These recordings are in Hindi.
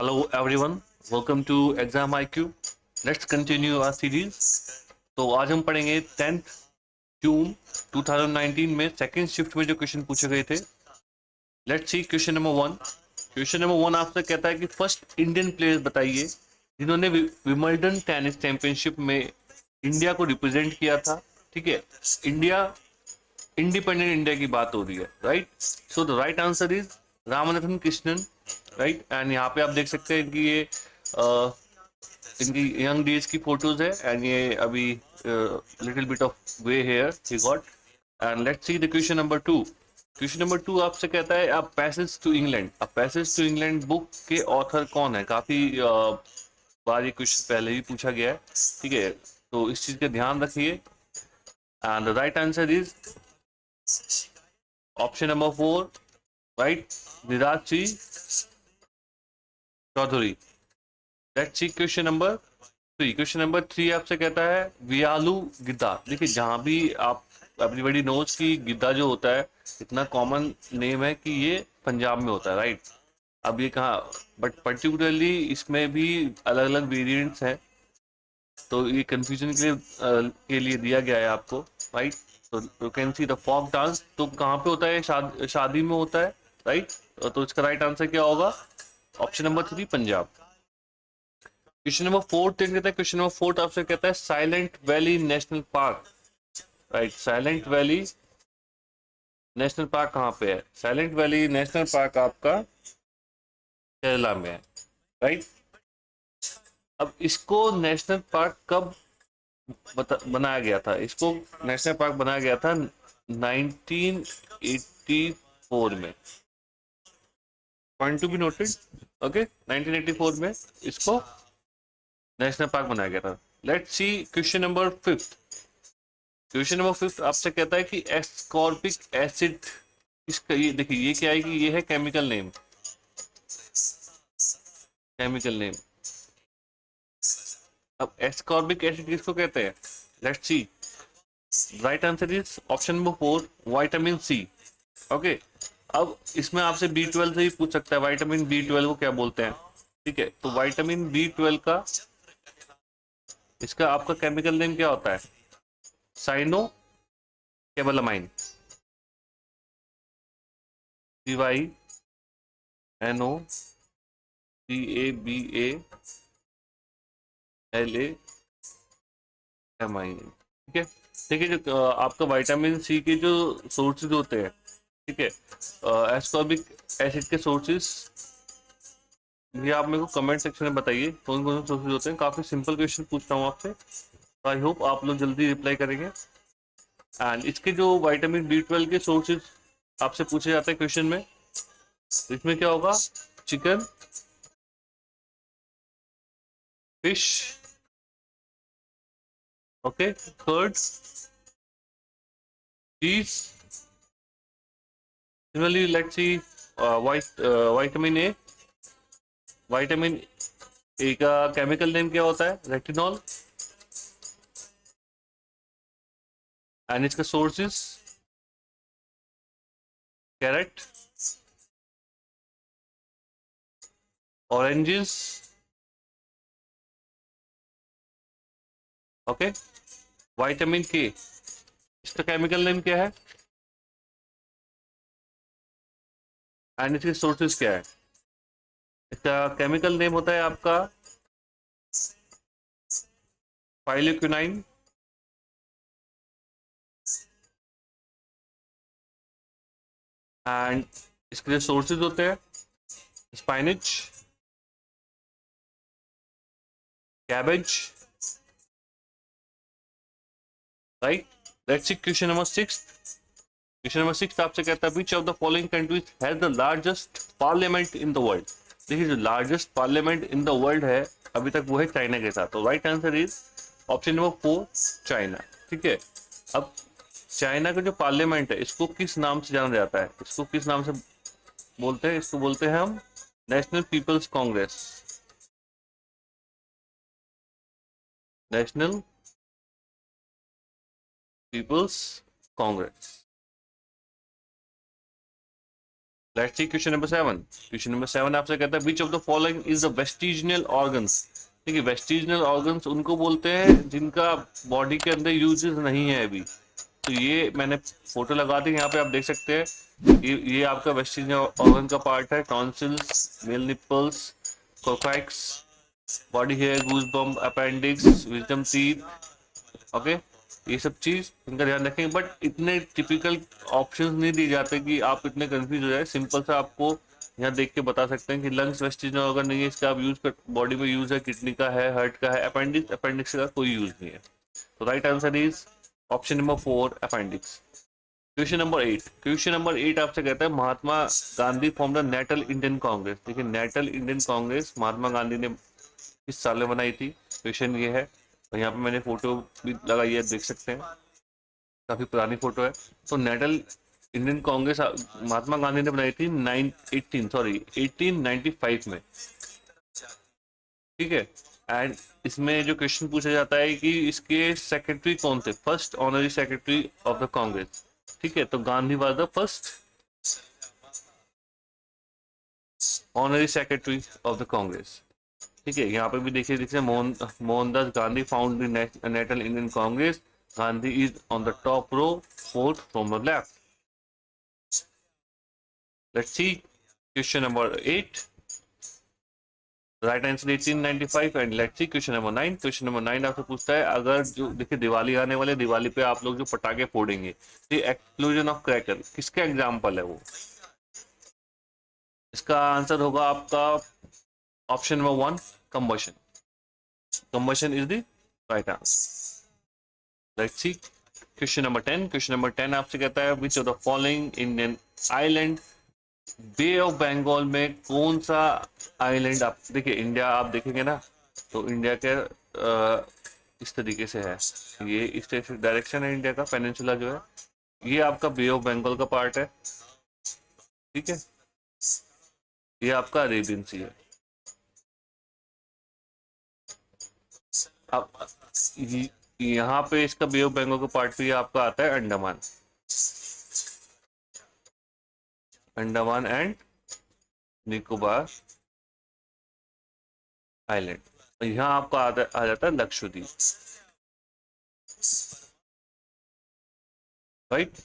Hello everyone, welcome to Exam IQ. Let's continue our series. तो आज हम पढ़ेंगे 10th जून 2019 में सेकेंड शिफ्ट में जो क्वेश्चन पूछे गए थे. Let's see question number one. Question number one आपसे कहता है कि फर्स्ट इंडियन प्लेयर्स बताइए जिन्होंने विंबलडन टेनिस चैंपियनशिप में इंडिया को रिप्रेजेंट किया था. ठीक है, इंडिया इंडिपेंडेंट इंडिया की बात हो रही है, right. So the right answer is Ramanathan Krishnan, right. And यहाँ पे आप देख सकते हैं कि ये इनकी यंग डेज की फोटोज है एंड ये अभी little bit of way hair he got. And let's see the question number two. Question number two आपसे कहता है a passage to England. A passage to England book के ऑथर कौन है. काफी बार ये क्वेश्चन पहले भी पूछा गया है, ठीक है, तो इस चीज का ध्यान रखिए. And the right answer is option number four, right, Viraj Singh Chaudhary. Let's see question number three. Question number three आपसे कहता है वियालू गिद्दा. देखिए जहां भी आप एवरीबॉडी नोज की गिद्दा जो होता है इतना कॉमन नेम है कि ये पंजाब में होता है, राइट. अब ये कहाँ, बट पर्टिकुलरली इसमें भी अलग अलग वेरिएंट्स हैं, तो ये कंफ्यूजन के लिए दिया गया है आपको, राइट. तो you can see the folk dance, तो कहाँ पे होता है, शादी में होता है, राइट. तो इसका राइट आंसर क्या होगा, option number three, Punjab. Question number fourth कहता है, क्वेश्चन नंबर फोर्थ आपसे कहता है silent valley national park, right. Silent valley national park कहाँ पे है. साइलेंट वैली नेशनल पार्क आपका केरला में है, राइट. अब इसको नेशनल पार्क कब बनाया गया था. इसको नेशनल पार्क बनाया गया था 1984 में. Point to be noted. Okay, 1984 में इसको नेशनल पार्क बनाया गया था. Let's see question number fifth. Question number fifth आपसे कहता है कि एस्कॉर्बिक एसिड, इसका ये देखिए ये क्या है कि ये है केमिकल नेम. Chemical name. अब एस्कॉर्बिक एसिड किसको कहते हैं. Let's see. Right answer is option number four, vitamin C. Okay. अब इसमें आपसे बी 12 से ही पूछ सकता है विटामिन बी 12 को क्या बोलते हैं. ठीक है, तो विटामिन बी 12 का इसका आपका केमिकल नेम क्या होता है. साइनो केबलामाइन. CYNOCABALAMIN. ठीक है. ठीक है, जो आपका विटामिन सी के जो सोर्सेज होते हैं, ठीक है, एस्कॉर्बिक एसिड के सोर्सेज, ये आप मेरे को कमेंट सेक्शन में बताइए कौन कौन से सोर्सेज होते हैं. काफी सिंपल क्वेश्चन पूछता हूँ आपसे, आई होप आप लोग जल्दी रिप्लाई करेंगे. एंड इसके जो विटामिन बी 12 के सोर्सेज आपसे पूछे जाते हैं क्वेश्चन में, तो इसमें क्या होगा, chicken, fish, okay, curd, cheese. Similarly let's see vitamin A. Vitamin A का केमिकल नेम क्या होता है, रेटिनॉल. एंड इसका sources carrot, oranges, okay. Vitamin K, इसका केमिकल नेम क्या है एंड इसके सोर्सेज क्या है. इसका केमिकल नेम होता है आपका फाइलोक्विनाइन. एंड इसके जो सोर्सेज होते हैं spinach, cabbage, right. Let's see question number six. Question number six आपसे कहता है which of the following countries has the largest parliament in the world. देखिए जो largest parliament in the world है अभी तक वो है चाइना के साथ. तो right answer is option number four, China. ठीक है. अब चाइना का जो पार्लियामेंट है इसको किस नाम से जाना जाता है, इसको किस नाम से बोलते हैं. इसको बोलते हैं हम National People's Congress. National People's Congress. Let's see question number 7। Question number 7 आपसे कहता है which of the following is the vestigial organs. देखिए वेस्टिजिनल ऑर्गन्स उनको बोलते हैं जिनका बॉडी के अंदर यूजेस नहीं है अभी। तो ये मैंने फोटो लगा दी यहाँ पे, आप देख सकते हैं ये आपका वेस्टिजिनल ऑर्गन का पार्ट है। Tonsils, male nipples, coccyx, body hair, goose bump, appendix, wisdom teeth. Okay, ये सब चीज इनका ध्यान रखेंगे, बट इतने टिपिकल ऑप्शंस नहीं दिए जाते कि आप इतने कंफ्यूज हो जाए। सिंपल सा आपको यहाँ देख के बता सकते हैं कि लंग्स वेस्टिजिनल ऑर्गन नहीं है, इसका आप यूज कर बॉडी में यूज है, किडनी का है, हार्ट का है। अपेंडिक्स, अपेंडिक्स का कोई यूज नहीं है। तो right answer is option number 4 appendix. Question number 8। Question number 8 आपसे कहता है Mahatma Gandhi form the Natal Indian Congress. देखिए Natal Indian Congress Mahatma Gandhi ने किस साल में बनाई थी, क्वेश्चन ये है। और यहाँ पे मैंने फोटो भी लगाई है, देख सकते हैं काफी पुरानी फोटो है। तो natal Indian Congress Mahatma Gandhi ने बनाई थी 1895 में, ठीक है। एंड इसमें जो क्वेश्चन पूछा जाता है कि इसके सेक्रेटरी कौन थे, first honorary secretary of the Congress, ठीक है। तो Gandhi was the first honorary secretary of the Congress, ठीक है। यहाँ पे भी देखिए देखिए Mohandas Gandhi found the national Indian Congress. Gandhi is on the top row, fourth from the left. Let's see question number 8। Right answer 1895। And let's see question number 9। Question number 9 आपसे पूछता है अगर जो देखिए दिवाली आने वाले, दिवाली पे आप लोग जो पटाखे फोड़ेंगे, तो एक्सप्लोजन ऑफ क्रैकर किसका एग्जाम्पल है वो। इसका आंसर होगा आपका option number 1 combustion. Combustion is the right answer. Let's see question number 10। Question number 10 आपसे कहता है which of the following Indian island, bay of Bengal में कौन सा आइलैंड, आप देखिए इंडिया आप देखेंगे ना, तो इंडिया के इस तरीके से है, ये इस डायरेक्शन है इंडिया का, पेनिनसुला जो है ये आपका बे ऑफ बंगाल का पार्ट है, ठीक है। ये आपका अरेबियन सी है। अब यहाँ पे इसका बे ऑफ बंगाल का पार्ट भी आपका आता है अंडमान, अंडमान एंड निकोबार आइलैंड। यहाँ आपका आ जाता है लक्षद्वीप, राइट।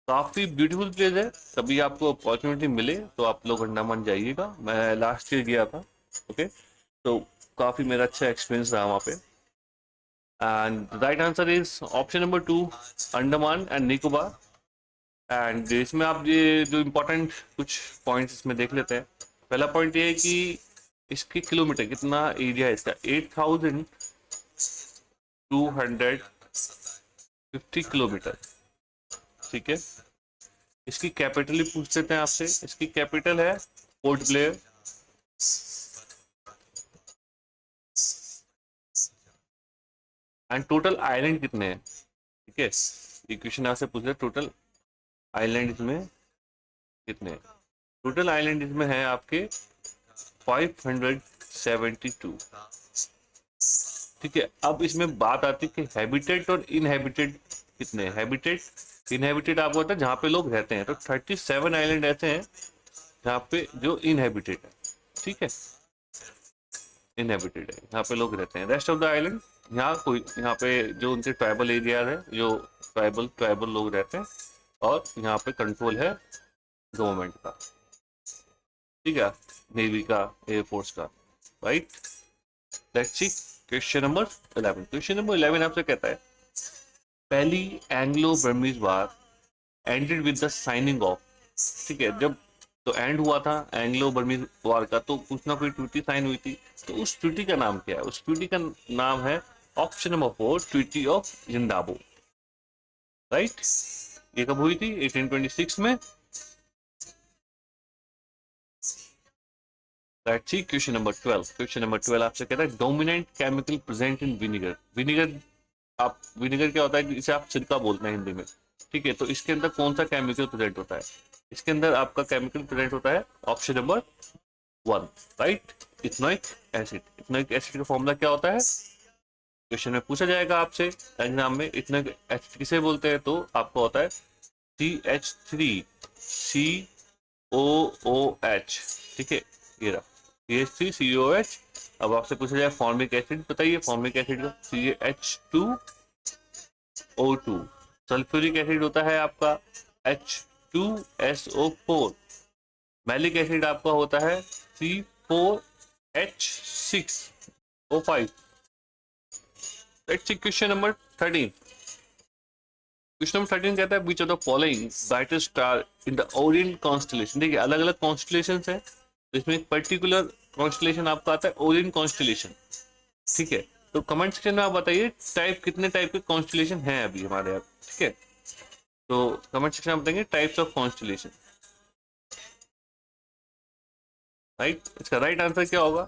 काफी ब्यूटीफुल प्लेस है, कभी आपको अपॉर्चुनिटी मिले तो आप लोग अंडमान जाइएगा। मैं लास्ट ईयर गया था, ओके। तो काफी मेरा अच्छा एक्सपीरियंस रहा वहाँ पे। And right answer is option number 2 Andaman and Nicobar. And इसमें आप ये जो इम्पोर्टेंट कुछ पॉइंट्स इसमें देख लेते हैं। पहला पॉइंट ये है कि इसकी किलोमीटर कितना एरिया है इसका, 8250 किलोमीटर, ठीक है। इसकी कैपिटल ही पूछ लेते हैं आपसे, इसकी कैपिटल है port Blair. And total island कितने हैं, ठीक है। ये क्वेश्चन आपसे पूछ रहे टोटल आइलैंड इसमें कितने हैं। टोटल आइलैंड इसमें है आपके 572, ठीक है। अब इसमें बात आती है कि हैबिटेट और इनहैबिटेड कितने। हैबिटेट इनहैबिटेड आपको होता है जहाँ पे लोग रहते हैं, तो 37 आइलैंड ऐसे हैं जहाँ पे जो इनहैबिटेड है, ठीक है, इनहैबिटेड है, यहाँ पे लोग रहते हैं। रेस्ट ऑफ द आइलैंड यहाँ पे जो उनके ट्राइबल एरिया है, जो ट्राइबल लोग रहते हैं, और यहाँ पे कंट्रोल है गवर्नमेंट का, ठीक है, नेवी का, एयरफोर्स का, right. Let's see question number 11। Question number 11 आपसे कहता है पहली Anglo Burmese war ended with the signing off, ठीक है। जब तो एंड हुआ था एंग्लो बर्मीज वॉर का, तो कुछ ना कोई ट्वीटी साइन हुई थी, तो उस ट्वीटी का नाम क्या है। उस ट्वीटी का नाम है ऑप्शन नंबर 4 ट्वीटी ऑफ जिंदाबो, राइट। ये कब हुई थी, 1826 में। Let's see question number 12। Question number 12 आपसे कहता है dominant chemical present in vinegar. Vinegar आप विनेगर क्या होता है, इसे आप सिरका बोलते हैं हिंदी में, ठीक है। तो इसके अंदर कौन सा केमिकल प्रेजेंट होता है, इसके अंदर आपका केमिकल प्रेजेंट होता है option number 1, right, ethanoic acid. Ethanoic acid का फॉर्मूला क्या होता है, क्वेश्चन में पूछा जाएगा आपसे एग्जाम में। इथेनोइक एसिड किसे बोलते हैं, तो आपको होता है CH3COOH, CH, ठीक है, ये रहा CH3COH। अब आपसे पूछा जाए फॉर्मिक एसिड, बताइए फॉर्मिक एसिड का CH2O2। सल्फ्यूरिक एसिड होता है आपका H2SO4। मैलिक एसिड आपका होता है C4H6O5। Let's see question number 13। Question number 13 कहता है which of the following brightest star in the Orion constellation. देखिए अलग अलग कॉन्स्टलेशन है, तो इसमें एक पर्टिकुलर कॉन्स्टलेशन आपका आता है ओरिएंट कॉन्स्टलेशन, ठीक है। तो कमेंट सेक्शन में आप बताइए टाइप कितने टाइप के कॉन्स्टलेशन हैं अभी हमारे यहाँ, ठीक है। तो कमेंट सेक्शन में बताएंगे टाइप्स ऑफ कॉन्स्टलेशन, राइट। इसका राइट आंसर क्या होगा?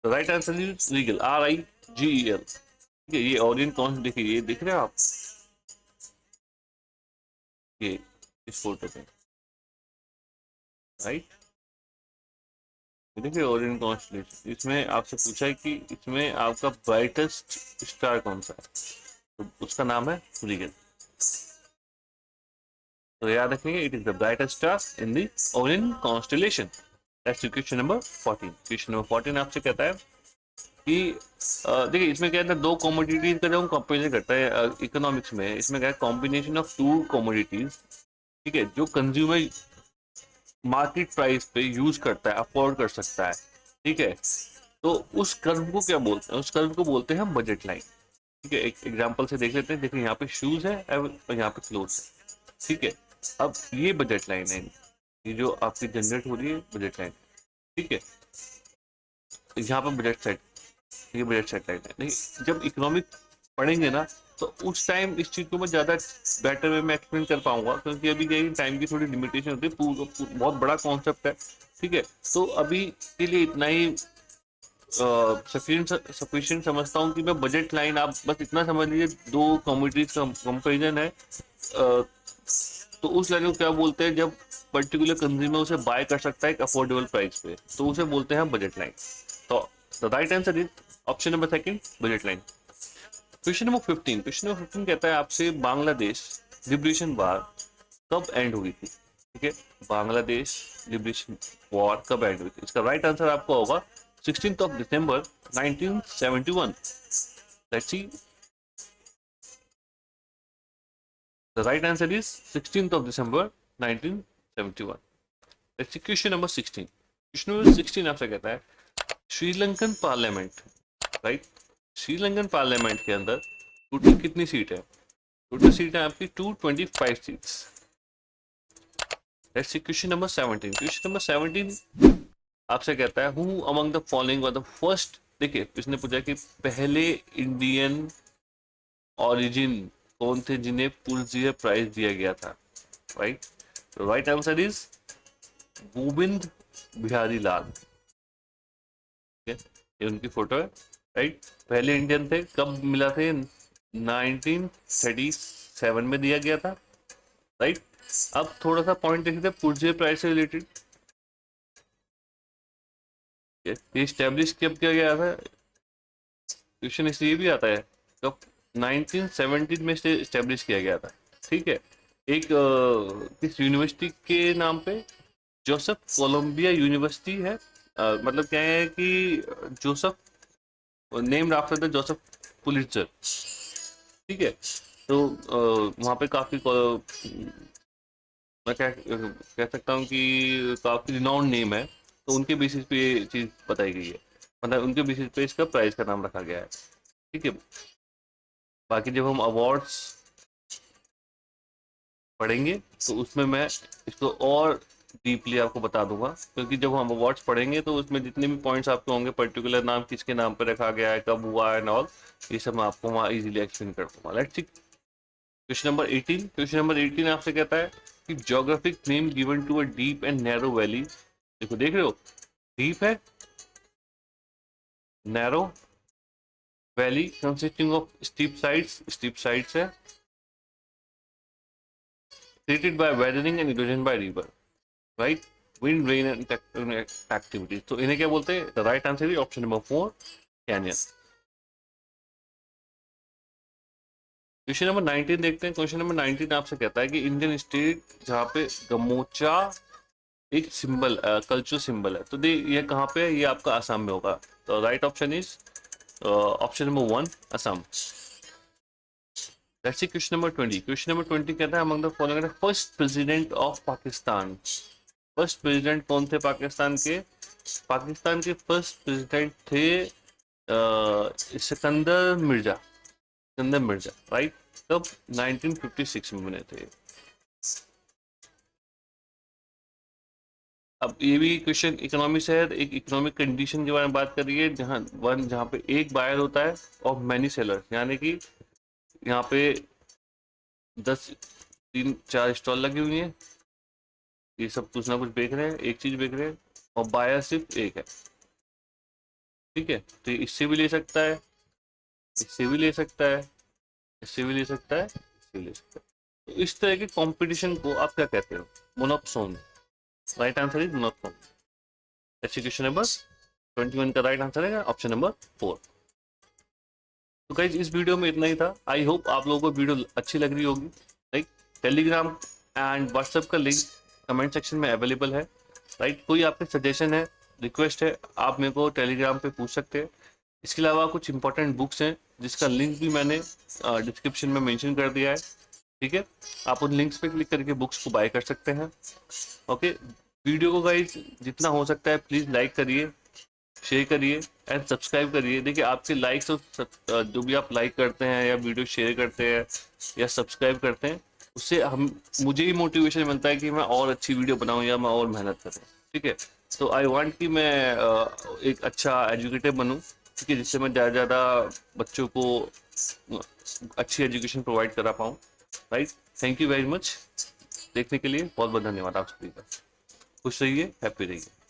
Right answer is Regal, RIGEL, ठीक है। ये ओरिएंट कॉन्स्ट, देखिए ये दिख रहे हैं आप, ये इस फोटो पे, राइट। देखिए ओरियन कॉन्स्टलेशन, इसमें आपसे पूछा है कि इसमें आपका ब्राइटेस्ट स्टार कौन सा है, तो उसका नाम है रीगल। तो याद रखेंगे it is the brightest star in the Orion constellation. That's question number 14। Question number 14 आपसे कहता है कि देखिए इसमें क्या है, दो कमोडिटीज का जब हम कंपेरिजन करते हैं इकोनॉमिक्स में, इसमें क्या है कॉम्बिनेशन ऑफ टू कमोडिटीज, ठीक है, जो कंज्यूमर मार्केट प्राइस पे यूज करता है, अफोर्ड कर सकता है, ठीक है। तो उस कर्व को क्या बोलते हैं? उस कर्व को बोलते हैं बजट लाइन, ठीक है। एक एग्जांपल से देख लेते हैं। देखिए यहाँ पे शूज है और यहाँ पे क्लोथ्स है, ठीक है। अब ये बजट लाइन है, ये जो आपकी जनरेट हो रही है बजट लाइन, ठीक है। यहाँ पे बजट सेट, ये बजट सेट लाइन है। नहीं, जब इकोनॉमिक पढ़ेंगे ना तो उस टाइम इस चीज को मैं ज्यादा बेटर वे में एक्सप्लेन कर पाऊंगा, क्योंकि अभी क्या टाइम की थोड़ी लिमिटेशन होती है, बहुत बड़ा कॉन्सेप्ट है, ठीक है। तो अभी के लिए इतना ही सफिशिएंट समझता हूँ कि मैं बजट लाइन, आप बस इतना समझ लीजिए दो कमोडिटीज का कंपेरिजन है। तो उस लाइन को क्या बोलते हैं, जब पर्टिकुलर कंज्यूमर उसे बाय कर सकता है एक अफोर्डेबल प्राइस पे, तो उसे बोलते हैं बजट लाइन। तो the right answer is option number second, budget line. Question number 15। Question number 15 कहता है आपसे बांग्लादेश लिबरेशन वार कब एंड हुई थी, ठीक है। बांग्लादेश लिबरेशन वॉर कब एंड हुई थी? इसका राइट आंसर आपका होगा 16th of December 1971। Let's see. The right answer is 16th of December 1971। Let's see question number 16। Question number 16 आपसे कहता है Sri Lankan parliament, right. Sri Lankan parliament के अंदर टोटल कितनी सीट है? टोटल सीट है आपकी 225 seats. Let's see question number 17। Question number 17 आपसे कहता है who among the following were the first, देखिए इसने पूछा कि पहले इंडियन ओरिजिन कौन थे जिन्हें पुलित्जर प्राइज दिया गया था, राइट। तो right answer is Govind Bihari Lal, ठीक है। ये उनकी फोटो है, राइट। पहले इंडियन थे, कब मिला थे? 1937 में दिया गया था, राइट। अब थोड़ा सा पॉइंट देखते हैं पुलित्जर प्राइज से रिलेटेड। ये स्टैब्लिश कब किया गया था? क्वेश्चन इसलिए भी आता है कब 1917 में स्टैब्लिश किया गया था, ठीक है। एक किस यूनिवर्सिटी के नाम पे? जोसेफ कोलंबिया यूनिवर्सिटी है। मतलब क्या है कि Joseph name after the Joseph Pulitzer, ठीक है। तो वहाँ पे काफी मैं कह सकता हूँ कि काफी रिनाउंड नेम है, तो उनके बेसिस पे ये चीज बताई गई है, मतलब उनके बेसिस पे इसका प्राइज का नाम रखा गया है, ठीक है। बाकी जब हम अवार्ड्स पढ़ेंगे तो उसमें मैं इसको और डीपली आपको बता दूंगा, क्योंकि जब हम अवार्ड्स पढ़ेंगे तो उसमें जितने भी पॉइंट्स आपके होंगे, पर्टिकुलर नाम किसके नाम पर रखा गया है, कब हुआ एंड ऑल, ये सब मैं आपको वहाँ इजीली एक्सप्लेन कर दूंगा। Let's see question number 18। Question number 18 आपसे कहता है कि geographic name given to a deep and narrow valley. देखो देख रहे हो, डीप है, narrow, valley consisting of steep sides है, created by weathering and erosion by river, right? Wind, rain and tectonic activities। तो इन्हें क्या बोलते हैं? The right answer is option number 4, canyon। Question number 19 देखते हैं। क्वेश्चन नंबर 19 आपसे कहता है कि इंडियन स्टेट जहाँ पे गमोचा एक सिंबल, कल्चरल सिंबल है। तो दे ये कहाँ पे है? ये आपका असम में होगा। तो right option is option number 1 Assam. Let's see question number 20. Question number 20 कहता है among the following first president of Pakistan. First president कौन थे पाकिस्तान के? पाकिस्तान के फर्स्ट प्रेसिडेंट थे सिकंदर मिर्जा। सिकंदर मिर्जा, राइट। कब? 1956 में बने थे। अब ये भी क्वेश्चन इकोनॉमी से है। एक इकोनॉमिक कंडीशन के बारे में बात कर रही है, जहाँ पे एक बायर होता है और मैनी सेलर, यानी कि यहाँ पे 3-4 स्टॉल लगी हुई हैं, ये सब कुछ ना कुछ बेच रहे हैं, एक चीज बेच रहे हैं, और बायर सिर्फ एक है। ठीक है, तो इससे भी ले सकता है, इससे भी ले सकता है, इससे भी ले सकता है, इससे भी ले सकता है। तो इस तरह के कंपटीशन को आप क्या कहते हो? Monopoly. Right answer is monopoly. Question number 21 का राइट आंसर है ऑप्शन नंबर 4। तो गाइस इस वीडियो में इतना ही था। आई होप आप लोगों को वीडियो अच्छी लग रही होगी। राइट, टेलीग्राम एंड व्हाट्सएप का लिंक कमेंट सेक्शन में अवेलेबल है। राइट, कोई आपके सजेशन है, रिक्वेस्ट है, आप मेरे को टेलीग्राम पे पूछ सकते हैं। इसके अलावा कुछ इंपॉर्टेंट बुक्स हैं जिसका लिंक भी मैंने डिस्क्रिप्शन में मेंशन कर दिया है। ठीक है, आप उन लिंक्स पे क्लिक करके बुक्स को बाय कर सकते हैं। ओके, वीडियो को गाइस जितना हो सकता है प्लीज़ लाइक करिए, शेयर करिए एंड सब्सक्राइब करिए। देखिए आपके लाइक्स और जो भी आप लाइक करते हैं या वीडियो शेयर करते हैं या सब्सक्राइब करते हैं, उससे मुझे ही मोटिवेशन मिलता है कि मैं और अच्छी वीडियो बनाऊं या मैं और मेहनत करूं। ठीक है, तो आई वांट कि मैं एक अच्छा एजुकेटर बनूं, ठीक है, जिससे मैं ज़्यादा बच्चों को अच्छी एजुकेशन प्रोवाइड करा पाऊँ। Right, thank you very much देखने के लिए, बहुत बहुत धन्यवाद आप सभी का। खुश रहिए, हैप्पी रहिए।